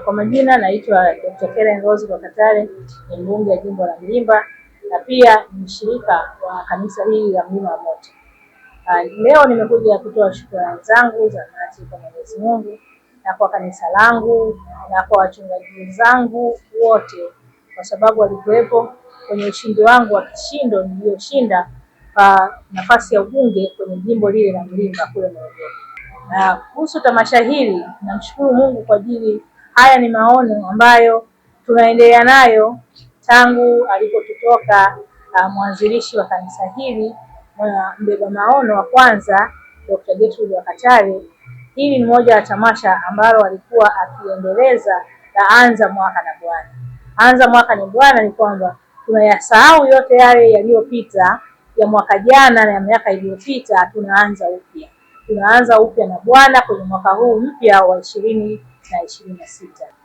Kwa majina naitwa Dr. Karen Rose Rwakatare, ni mbunge wa jimbo la Mlimba na pia ni mshirika wa kanisa hili la Mlima wa Moto. Leo nimekuja kutoa shukrani zangu za dhati kwa Mwenyezi Mungu na kwa kanisa langu na kwa wachungaji zangu wote, kwa sababu walikuwepo kwenye ushindi wangu wa kishindo niliyoshinda nafasi ya ubunge kwenye jimbo lile la Mlimba kule Morogoro. Kuhusu tamasha hili, namshukuru Mungu kwa ajili haya ni maono ambayo tunaendelea nayo tangu alipotutoka mwanzilishi wa kanisa hili, mbeba maono wa kwanza Dr. Gertrude Rwakatare. Hili ni moja ya tamasha ambalo alikuwa akiendeleza la Anza Mwaka na Bwana. Anza Mwaka na Bwana ni kwamba tunayasahau yote yale yaliyopita ya mwaka jana na ya miaka iliyopita, tunaanza upya. Tunaanza upya na Bwana kwenye mwaka huu mpya wa 2026.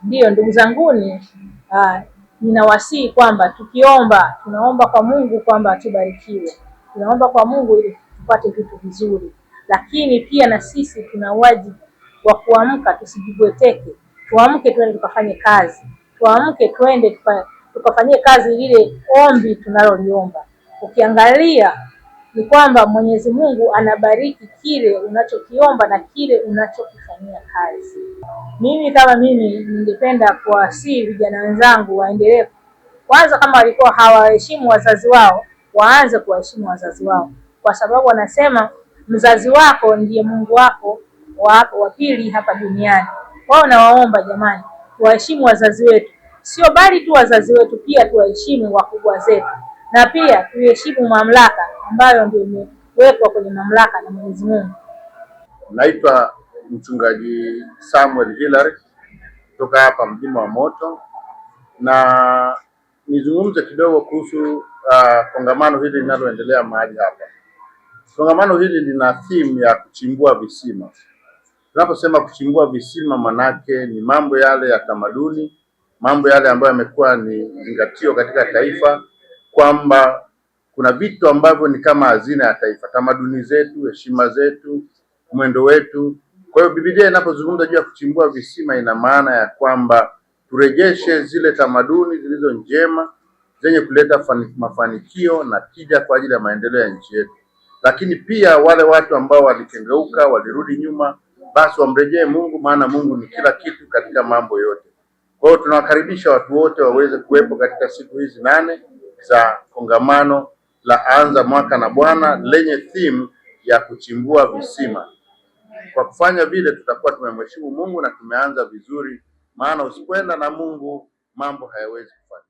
Ndiyo ndugu zanguni, ninawasihi kwamba tukiomba, tunaomba kwa Mungu kwamba tubarikiwe. Tunaomba kwa Mungu ili tupate vitu vizuri. Lakini pia na sisi tuna wajibu wa kuamka, tusijibweteke. Tuamke twende tukafanye kazi. Tuamke twende tukafanyie kazi lile ombi tunaloliomba. Ukiangalia ni kwamba Mwenyezi Mungu anabariki kile unachokiomba na kile unachokifanyia kazi. Mimi kama mimi ningependa kuwasihi vijana wenzangu waendelee kwanza, kama walikuwa hawaheshimu wazazi wao, waanze kuwaheshimu wazazi wao, kwa sababu wanasema mzazi wako ndiye Mungu wako wa pili hapa duniani. Wao nawaomba jamani, tuwaheshimu wazazi wetu, sio bali tu wazazi wetu, pia tuwaheshimu wakubwa zetu, na pia tuheshimu mamlaka ambayo ndio imewekwa kwenye mamlaka na Mwenyezi Mungu. Naitwa Mchungaji Samuel Hilary kutoka hapa Mlima wa Moto, na nizungumze kidogo kuhusu kongamano hili linaloendelea mahali hapa. Kongamano hili lina theme ya kuchimbua visima. Tunaposema kuchimbua visima, manake ni mambo yale ya tamaduni, mambo yale ambayo yamekuwa ni zingatio katika taifa, kwamba kuna vitu ambavyo ni kama hazina ya taifa, tamaduni zetu, heshima zetu, mwendo wetu. Kwa hiyo Biblia inapozungumza juu ya kuchimbua visima, ina maana ya kwamba turejeshe zile tamaduni zilizo njema zenye kuleta mafanikio na tija kwa ajili ya maendeleo ya nchi yetu. Lakini pia wale watu ambao walikengeuka, walirudi nyuma, basi wamrejee Mungu, maana Mungu ni kila kitu katika mambo yote. Kwa hiyo tunawakaribisha watu wote waweze kuwepo katika siku hizi 8 za kongamano la Anza Mwaka na Bwana lenye theme ya kuchimbua visima. Kwa kufanya vile tutakuwa tumemheshimu Mungu na tumeanza vizuri, maana usipoenda na Mungu mambo hayawezi kufanya.